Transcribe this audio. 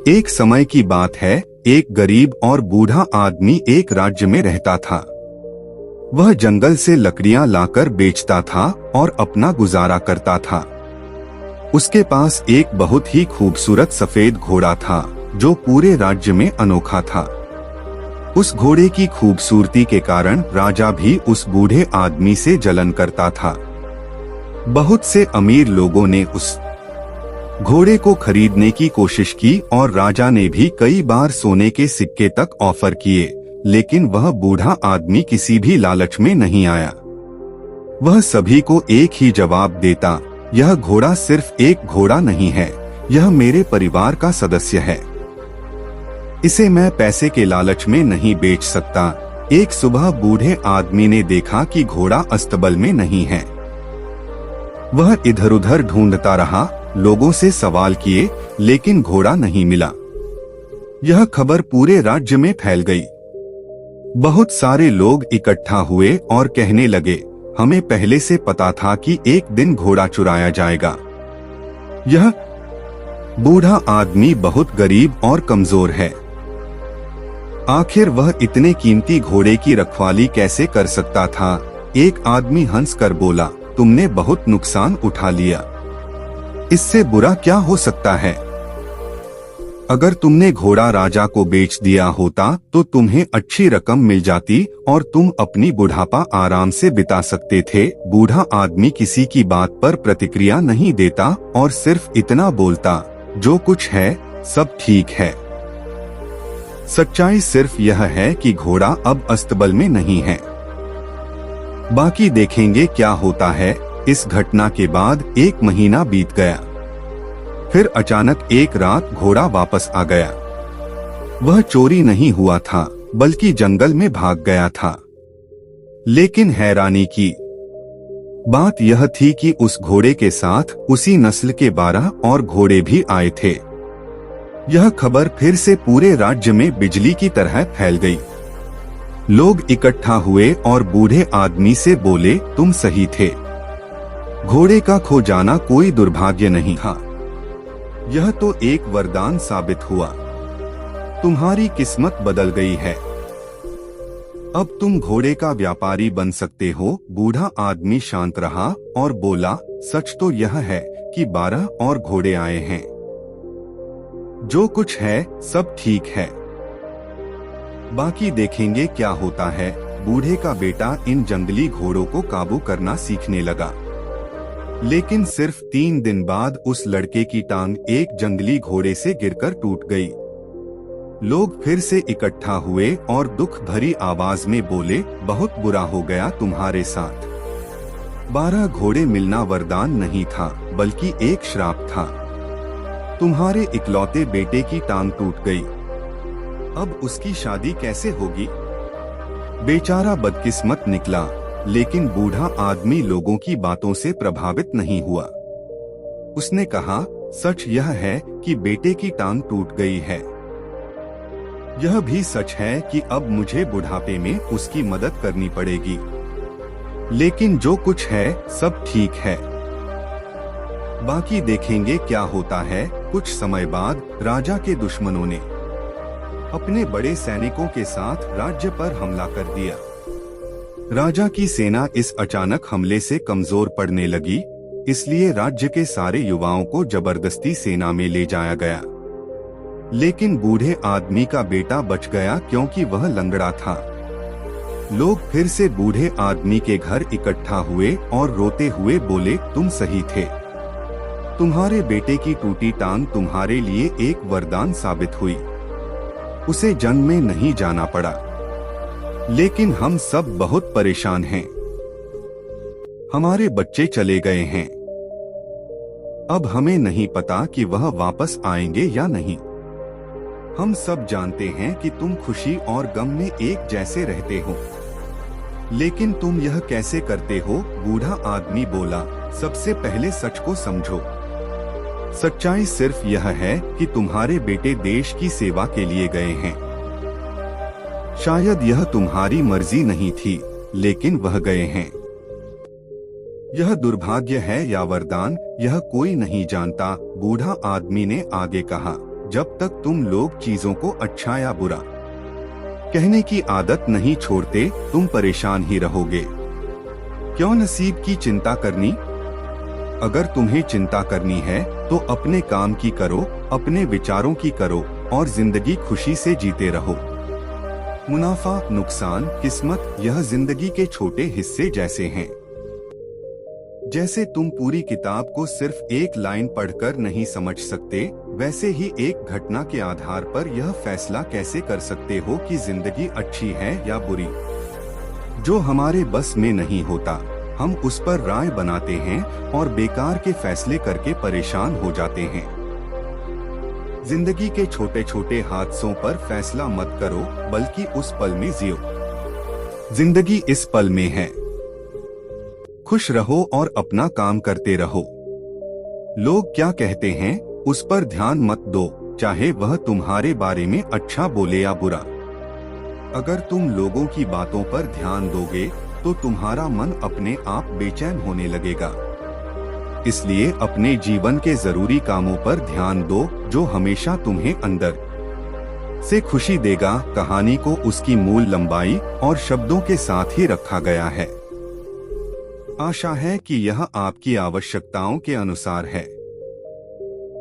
एक समय की बात है, एक गरीब और बूढ़ा आदमी एक राज्य में रहता था। वह जंगल से लकड़ियां लाकर बेचता था और अपना गुजारा करता था। उसके पास एक बहुत ही खूबसूरत सफेद घोड़ा था जो पूरे राज्य में अनोखा था। उस घोड़े की खूबसूरती के कारण राजा भी उस बूढ़े आदमी से जलन करता था। बहुत से अमीर लोगों ने उस घोड़े को खरीदने की कोशिश की और राजा ने भी कई बार सोने के सिक्के तक ऑफर किए, लेकिन वह बूढ़ा आदमी किसी भी लालच में नहीं आया। वह सभी को एक ही जवाब देता, यह घोड़ा सिर्फ एक घोड़ा नहीं है, यह मेरे परिवार का सदस्य है। इसे मैं पैसे के लालच में नहीं बेच सकता। एक सुबह बूढ़े आदमी ने देखा कि घोड़ा अस्तबल में नहीं है। वह इधर उधर ढूंढता रहा, लोगों से सवाल किए, लेकिन घोड़ा नहीं मिला। यह खबर पूरे राज्य में फैल गई। बहुत सारे लोग इकट्ठा हुए और कहने लगे, हमें पहले से पता था कि एक दिन घोड़ा चुराया जाएगा। यह बूढ़ा आदमी बहुत गरीब और कमजोर है। आखिर वह इतने कीमती घोड़े की रखवाली कैसे कर सकता था? एक आदमी हंसकर बोला, तुमने बहुत नुकसान उठा लिया। इससे बुरा क्या हो सकता है? अगर तुमने घोड़ा राजा को बेच दिया होता तो तुम्हें अच्छी रकम मिल जाती और तुम अपनी बुढ़ापा आराम से बिता सकते थे। बूढ़ा आदमी किसी की बात पर प्रतिक्रिया नहीं देता और सिर्फ इतना बोलता, जो कुछ है सब ठीक है। सच्चाई सिर्फ यह है कि घोड़ा अब अस्तबल में नहीं है। बाकी देखेंगे क्या होता है। इस घटना के बाद 1 महीना बीत गया। फिर अचानक एक रात घोड़ा वापस आ गया। वह चोरी नहीं हुआ था, बल्कि जंगल में भाग गया था। लेकिन हैरानी की बात यह थी कि उस घोड़े के साथ उसी नस्ल के 12 और घोड़े भी आए थे। यह खबर फिर से पूरे राज्य में बिजली की तरह फैल गई। लोग इकट्ठा हुए और बूढ़े आदमी से बोले, तुम सही थे। घोड़े का खो जाना कोई दुर्भाग्य नहीं था, यह तो एक वरदान साबित हुआ। तुम्हारी किस्मत बदल गई है। अब तुम घोड़े का व्यापारी बन सकते हो। बूढ़ा आदमी शांत रहा और बोला, सच तो यह है कि 12 और घोड़े आए हैं। जो कुछ है सब ठीक है। बाकी देखेंगे क्या होता है। बूढ़े का बेटा इन जंगली घोड़ों को काबू करना सीखने लगा। लेकिन सिर्फ 3 दिन बाद उस लड़के की टांग एक जंगली घोड़े से गिरकर टूट गई। लोग फिर से इकट्ठा हुए और दुख भरी आवाज में बोले, बहुत बुरा हो गया तुम्हारे साथ। 12 घोड़े मिलना वरदान नहीं था, बल्कि एक श्राप था। तुम्हारे इकलौते बेटे की टांग टूट गई। अब उसकी शादी कैसे होगी? बेचारा बदकिस्मत निकला। लेकिन बूढ़ा आदमी लोगों की बातों से प्रभावित नहीं हुआ। उसने कहा, सच यह है कि बेटे की टांग टूट गई है। यह भी सच है कि अब मुझे बुढ़ापे में उसकी मदद करनी पड़ेगी। लेकिन जो कुछ है सब ठीक है। बाकी देखेंगे क्या होता है। कुछ समय बाद राजा के दुश्मनों ने अपने बड़े सैनिकों के साथ राज्य पर हमला कर दिया। राजा की सेना इस अचानक हमले से कमजोर पड़ने लगी, इसलिए राज्य के सारे युवाओं को जबरदस्ती सेना में ले जाया गया। लेकिन बूढ़े आदमी का बेटा बच गया क्योंकि वह लंगड़ा था। लोग फिर से बूढ़े आदमी के घर इकट्ठा हुए और रोते हुए बोले, तुम सही थे। तुम्हारे बेटे की टूटी टांग तुम्हारे लिए एक वरदान साबित हुई। उसे जंग में नहीं जाना पड़ा। लेकिन हम सब बहुत परेशान हैं। हमारे बच्चे चले गए हैं। अब हमें नहीं पता कि वह वापस आएंगे या नहीं। हम सब जानते हैं कि तुम खुशी और गम में एक जैसे रहते हो, लेकिन तुम यह कैसे करते हो? बूढ़ा आदमी बोला, सबसे पहले सच को समझो। सच्चाई सिर्फ यह है कि तुम्हारे बेटे देश की सेवा के लिए गए हैं। शायद यह तुम्हारी मर्जी नहीं थी, लेकिन वह गए हैं। यह दुर्भाग्य है या वरदान, यह कोई नहीं जानता। बूढ़ा आदमी ने आगे कहा, जब तक तुम लोग चीजों को अच्छा या बुरा कहने की आदत नहीं छोड़ते, तुम परेशान ही रहोगे। क्यों नसीब की चिंता करनी? अगर तुम्हें चिंता करनी है तो अपने काम की करो, अपने विचारों की करो और जिंदगी खुशी से जीते रहो। मुनाफा, नुकसान, किस्मत, यह जिंदगी के छोटे हिस्से जैसे हैं। जैसे तुम पूरी किताब को सिर्फ एक लाइन पढ़कर नहीं समझ सकते, वैसे ही एक घटना के आधार पर यह फैसला कैसे कर सकते हो कि जिंदगी अच्छी है या बुरी। जो हमारे बस में नहीं होता, हम उस पर राय बनाते हैं और बेकार के फैसले करके परेशान हो जाते हैं। जिंदगी के छोटे छोटे हादसों पर फैसला मत करो, बल्कि उस पल में जियो। जिंदगी इस पल में है। खुश रहो और अपना काम करते रहो। लोग क्या कहते हैं उस पर ध्यान मत दो, चाहे वह तुम्हारे बारे में अच्छा बोले या बुरा। अगर तुम लोगों की बातों पर ध्यान दोगे तो तुम्हारा मन अपने आप बेचैन होने लगेगा। इसलिए अपने जीवन के जरूरी कामों पर ध्यान दो, जो हमेशा तुम्हें अंदर से खुशी देगा। कहानी को उसकी मूल लंबाई और शब्दों के साथ ही रखा गया है। आशा है कि यह आपकी आवश्यकताओं के अनुसार है।